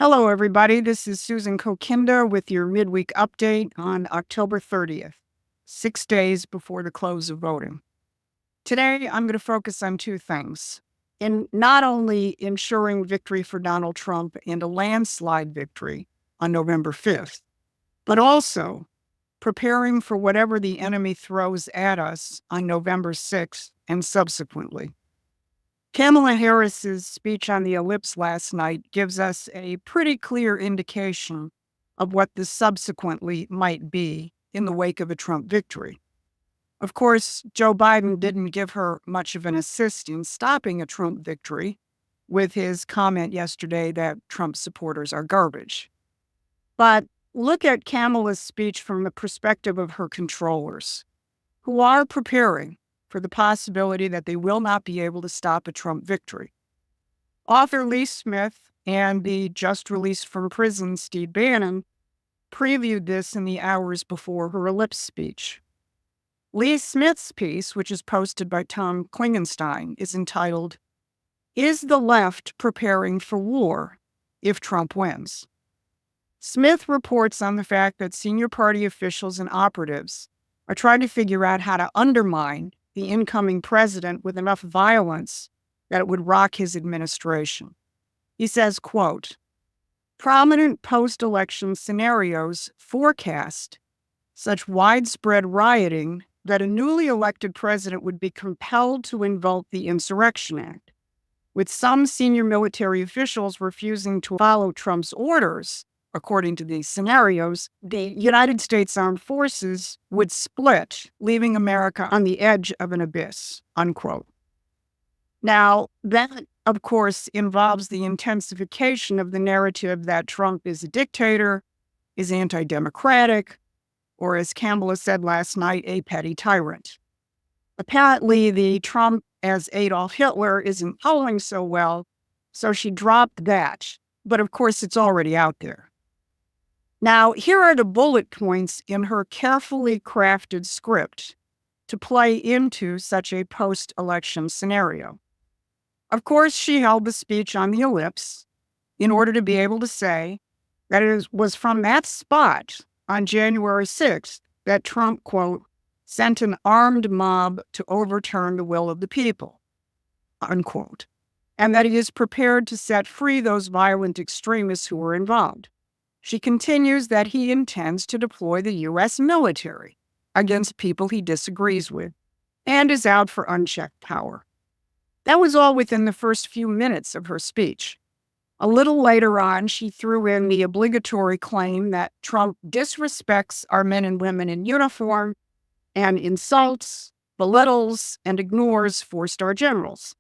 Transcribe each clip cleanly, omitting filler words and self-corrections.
Hello, everybody. This is Susan Kokinda with your midweek update on October 30th, 6 days before the close of voting. Today, I'm going to focus on two things. In not only ensuring victory for Donald Trump and a landslide victory on November 5th, but also preparing for whatever the enemy throws at us on November 6th and subsequently. Kamala Harris's speech on the ellipse last night gives us a pretty clear indication of what the subsequently might be in the wake of a Trump victory. Of course, Joe Biden didn't give her much of an assist in stopping a Trump victory with his comment yesterday that Trump supporters are garbage. But look at Kamala's speech from the perspective of her controllers, who are preparing for the possibility that they will not be able to stop a Trump victory. Author Lee Smith and the just released from prison Steve Bannon previewed this in the hours before her ellipse speech. Lee Smith's piece, which is posted by Tom Klingenstein, is entitled, "Is the Left Preparing for War if Trump Wins?" Smith reports on the fact that senior party officials and operatives are trying to figure out how to undermine the incoming president with enough violence that it would rock his administration. He says, quote, "Prominent post-election scenarios forecast such widespread rioting that a newly elected president would be compelled to invoke the Insurrection Act, with some senior military officials refusing to follow Trump's orders. According to these scenarios, the United States Armed Forces would split, leaving America on the edge of an abyss," unquote. Now, that, of course, involves the intensification of the narrative that Trump is a dictator, is anti-democratic, or as Kamala said last night, a petty tyrant. Apparently, the Trump as Adolf Hitler isn't polling so well, so she dropped that. But of course, it's already out there. Now, here are the bullet points in her carefully crafted script to play into such a post-election scenario. Of course, she held the speech on the ellipse in order to be able to say that it was from that spot on January 6th that Trump, quote, "sent an armed mob to overturn the will of the people," unquote, and that he is prepared to set free those violent extremists who were involved. She continues that he intends to deploy the U.S. military against people he disagrees with and is out for unchecked power. That was all within the first few minutes of her speech. A little later on, she threw in the obligatory claim that Trump disrespects our men and women in uniform and insults, belittles, and ignores four-star generals.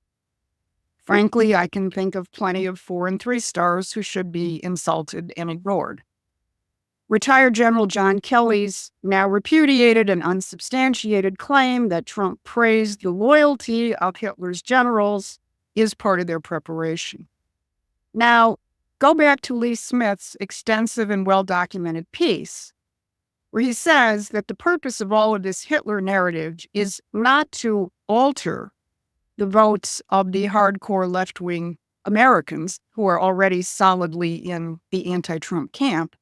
Frankly, I can think of plenty of 4 and 3 stars who should be insulted and ignored. Retired General John Kelly's now repudiated and unsubstantiated claim that Trump praised the loyalty of Hitler's generals is part of their preparation. Now, go back to Lee Smith's extensive and well-documented piece, where he says that the purpose of all of this Hitler narrative is not to alter the votes of the hardcore left-wing Americans who are already solidly in the anti-Trump camp,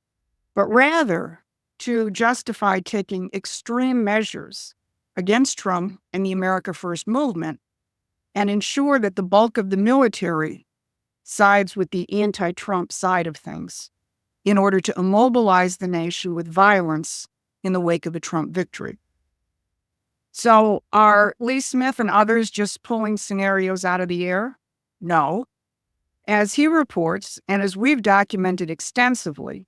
but rather to justify taking extreme measures against Trump and the America First movement and ensure that the bulk of the military sides with the anti-Trump side of things in order to immobilize the nation with violence in the wake of a Trump victory. So are Lee Smith and others just pulling scenarios out of the air? No. As he reports, and as we've documented extensively,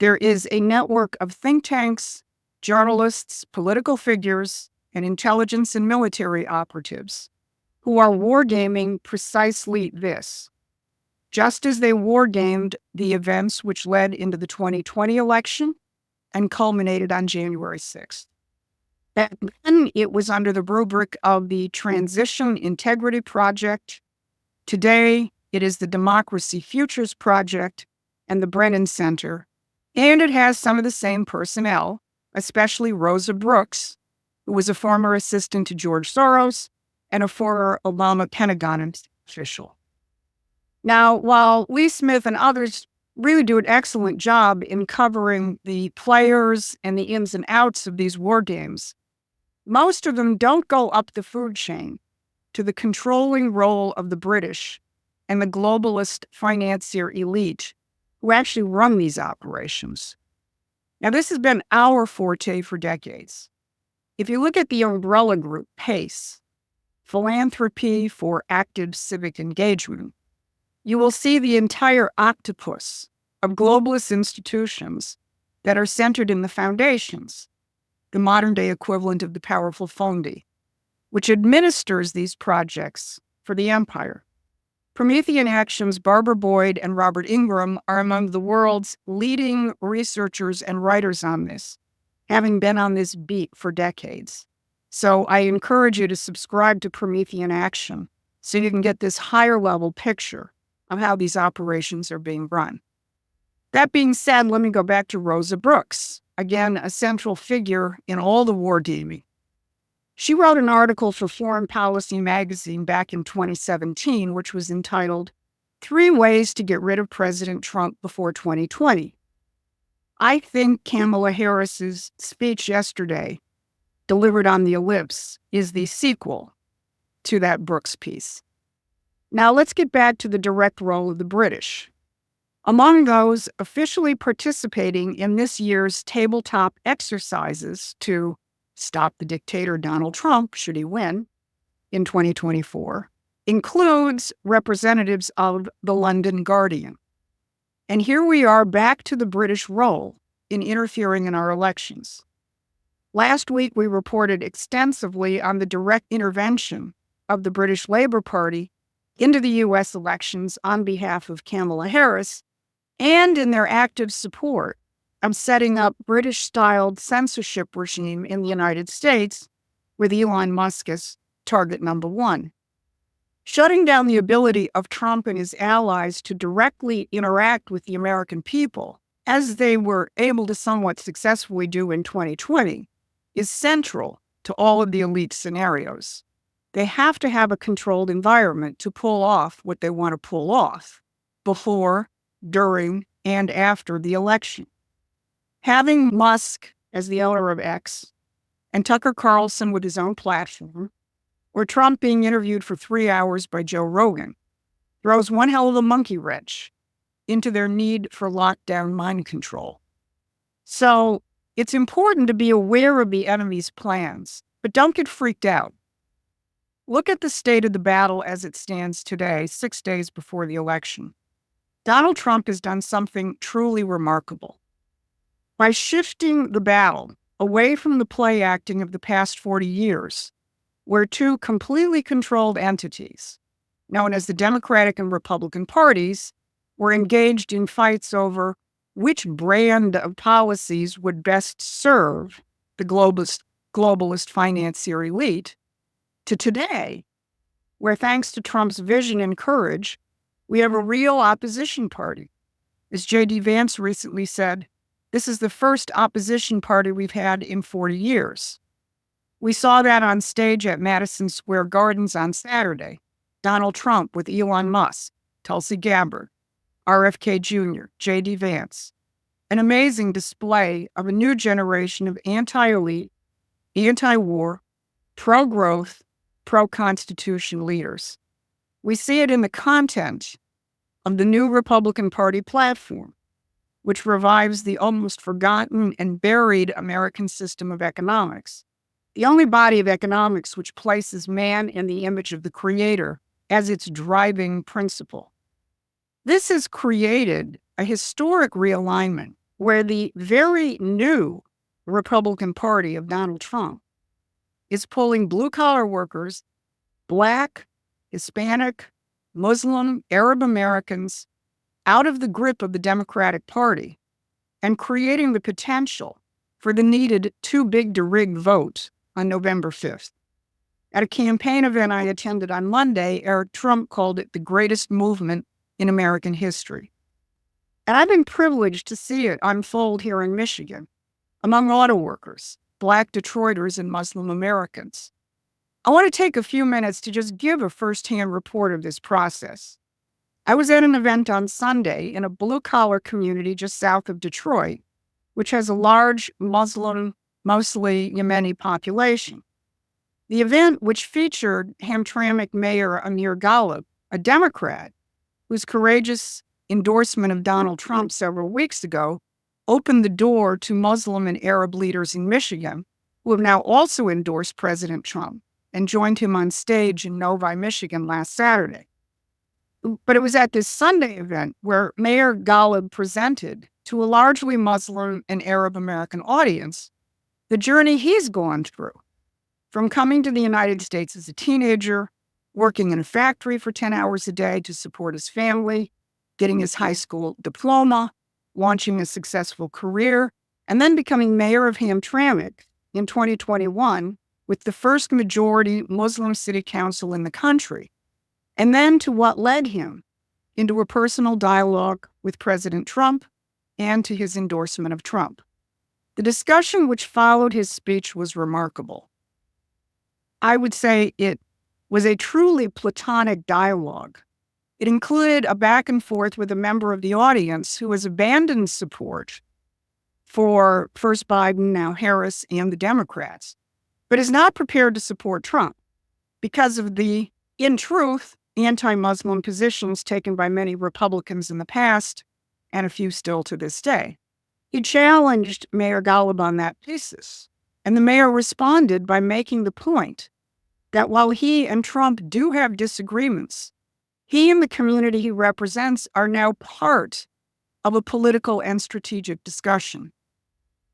there is a network of think tanks, journalists, political figures, and intelligence and military operatives who are wargaming precisely this. Just as they wargamed the events which led into the 2020 election and culminated on January 6th. Back then, it was under the rubric of the Transition Integrity Project. Today, it is the Democracy Futures Project and the Brennan Center, and it has some of the same personnel, especially Rosa Brooks, who was a former assistant to George Soros and a former Obama Pentagon official. Now, while Lee Smith and others really do an excellent job in covering the players and the ins and outs of these war games. Most of them don't go up the food chain to the controlling role of the British and the globalist financier elite who actually run these operations. Now, this has been our forte for decades. If you look at the umbrella group, PACE, Philanthropy for Active Civic Engagement, you will see the entire octopus of globalist institutions that are centered in the foundations, the modern-day equivalent of the powerful Fondi, which administers these projects for the empire. Promethean Action's Barbara Boyd and Robert Ingram are among the world's leading researchers and writers on this, having been on this beat for decades. So I encourage you to subscribe to Promethean Action so you can get this higher-level picture of how these operations are being run. That being said, let me go back to Rosa Brooks, again, a central figure in all the wargaming. She wrote an article for Foreign Policy magazine back in 2017, which was entitled, 3 Ways to Get Rid of President Trump Before 2020. I think Kamala Harris's speech yesterday, delivered on the ellipse, is the sequel to that Brooks piece. Now let's get back to the direct role of the British. Among those officially participating in this year's tabletop exercises to stop the dictator Donald Trump, should he win, in 2024, includes representatives of the London Guardian. And here we are back to the British role in interfering in our elections. Last week, we reported extensively on the direct intervention of the British Labour Party into the U.S. elections on behalf of Kamala Harris and in their active support of setting up British-styled censorship regime in the United States with Elon Musk as target number 1. Shutting down the ability of Trump and his allies to directly interact with the American people, as they were able to somewhat successfully do in 2020, is central to all of the elite scenarios. They have to have a controlled environment to pull off what they want to pull off before, during, and after the election. Having Musk as the owner of X and Tucker Carlson with his own platform, or Trump being interviewed for 3 hours by Joe Rogan, throws one hell of a monkey wrench into their need for lockdown mind control. So it's important to be aware of the enemy's plans, but don't get freaked out. Look at the state of the battle as it stands today, 6 days before the election. Donald Trump has done something truly remarkable. By shifting the battle away from the play acting of the past 40 years, where 2 completely controlled entities, known as the Democratic and Republican parties, were engaged in fights over which brand of policies would best serve the globalist financier elite, to today, where thanks to Trump's vision and courage, we have a real opposition party. As J.D. Vance recently said, this is the first opposition party we've had in 40 years. We saw that on stage at Madison Square Gardens on Saturday. Donald Trump with Elon Musk, Tulsi Gabbard, RFK Jr., J.D. Vance. An amazing display of a new generation of anti-elite, anti-war, pro-growth, pro-Constitution leaders. We see it in the content of the new Republican Party platform, which revives the almost forgotten and buried American system of economics, the only body of economics which places man in the image of the Creator as its driving principle. This has created a historic realignment where the very new Republican Party of Donald Trump is pulling blue-collar workers, Black, Hispanic, Muslim, Arab Americans out of the grip of the Democratic Party and creating the potential for the needed too-big-to-rig vote on November 5th. At a campaign event I attended on Monday, Eric Trump called it the greatest movement in American history. And I've been privileged to see it unfold here in Michigan among auto workers, Black Detroiters, and Muslim Americans. I want to take a few minutes to just give a firsthand report of this process. I was at an event on Sunday in a blue-collar community just south of Detroit, which has a large Muslim, mostly Yemeni population. The event, which featured Hamtramck Mayor Amir Ghalib, a Democrat, whose courageous endorsement of Donald Trump several weeks ago opened the door to Muslim and Arab leaders in Michigan, who have now also endorsed President Trump and joined him on stage in Novi, Michigan last Saturday. But it was at this Sunday event where Mayor Ghalib presented to a largely Muslim and Arab American audience the journey he's gone through, from coming to the United States as a teenager, working in a factory for 10 hours a day to support his family, getting his high school diploma, launching a successful career, and then becoming mayor of Hamtramck in 2021 with the first majority Muslim city council in the country, and then to what led him into a personal dialogue with President Trump and to his endorsement of Trump. The discussion which followed his speech was remarkable. I would say it was a truly platonic dialogue. It included a back and forth with a member of the audience who has abandoned support for first Biden, now Harris, and the Democrats, but is not prepared to support Trump because of the, in truth, anti-Muslim positions taken by many Republicans in the past, and a few still to this day. He challenged Mayor Ghalib on that thesis, and the mayor responded by making the point that while he and Trump do have disagreements, he and the community he represents are now part of a political and strategic discussion.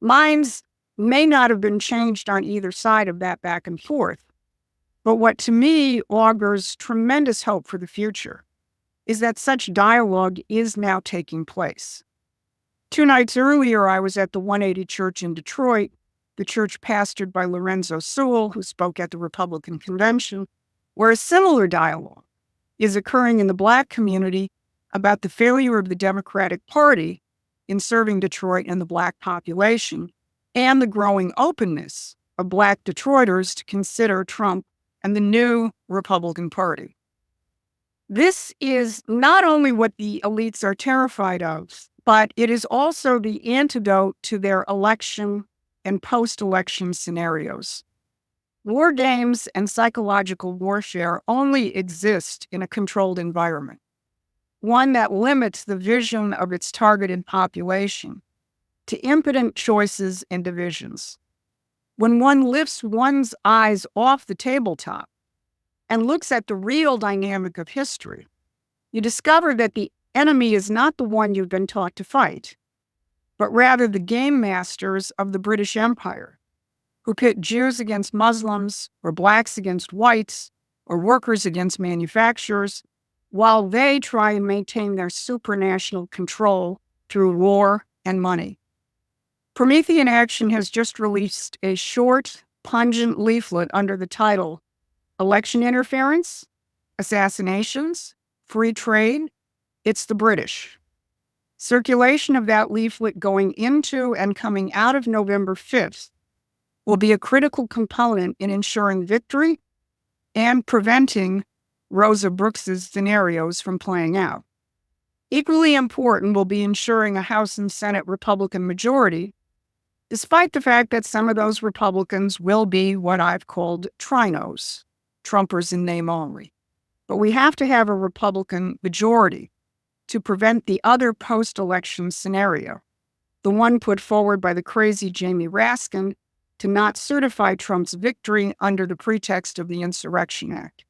Minds may not have been changed on either side of that back and forth, but what to me augurs tremendous hope for the future is that such dialogue is now taking place. 2 nights earlier, I was at the 180 Church in Detroit, the church pastored by Lorenzo Sewell, who spoke at the Republican convention, where a similar dialogue is occurring in the Black community about the failure of the Democratic Party in serving Detroit and the Black population, and the growing openness of Black Detroiters to consider Trump and the new Republican Party. This is not only what the elites are terrified of, but it is also the antidote to their election and post-election scenarios. War games and psychological warfare only exist in a controlled environment, one that limits the vision of its targeted population to impotent choices and divisions. When one lifts one's eyes off the tabletop and looks at the real dynamic of history, you discover that the enemy is not the one you've been taught to fight, but rather the game masters of the British Empire, who pit Jews against Muslims, or Blacks against whites, or workers against manufacturers, while they try and maintain their supranational control through war and money. Promethean Action has just released a short, pungent leaflet under the title Election Interference, Assassinations, Free Trade, It's the British. Circulation of that leaflet going into and coming out of November 5th will be a critical component in ensuring victory and preventing Rosa Brooks's scenarios from playing out. Equally important will be ensuring a House and Senate Republican majority, despite the fact that some of those Republicans will be what I've called trinos, Trumpers in name only. But we have to have a Republican majority to prevent the other post-election scenario, the one put forward by the crazy Jamie Raskin to not certify Trump's victory under the pretext of the Insurrection Act.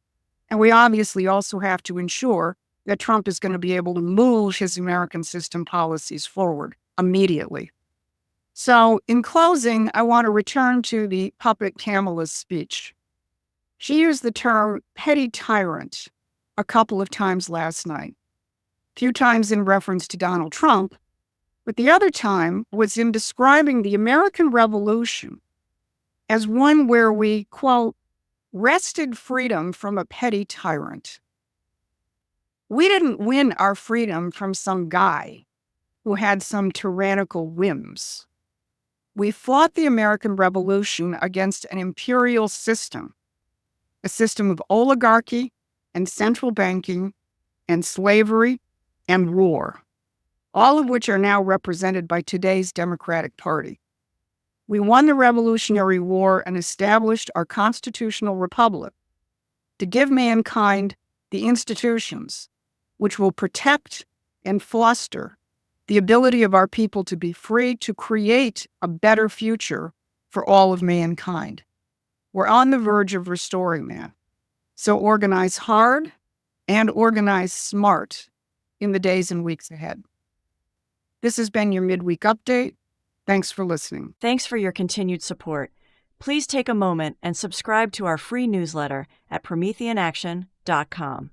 And we obviously also have to ensure that Trump is going to be able to move his American system policies forward immediately. So in closing, I want to return to the puppet Kamala's speech. She used the term petty tyrant a couple of times last night, a few times in reference to Donald Trump, but the other time was in describing the American Revolution as one where we, quote, wrested freedom from a petty tyrant. We didn't win our freedom from some guy who had some tyrannical whims. We fought the American Revolution against an imperial system, a system of oligarchy and central banking and slavery and war, all of which are now represented by today's Democratic Party. We won the Revolutionary War and established our constitutional republic to give mankind the institutions which will protect and foster the ability of our people to be free to create a better future for all of mankind. We're on the verge of restoring that. So organize hard and organize smart in the days and weeks ahead. This has been your Midweek Update. Thanks for listening. Thanks for your continued support. Please take a moment and subscribe to our free newsletter at prometheanaction.com.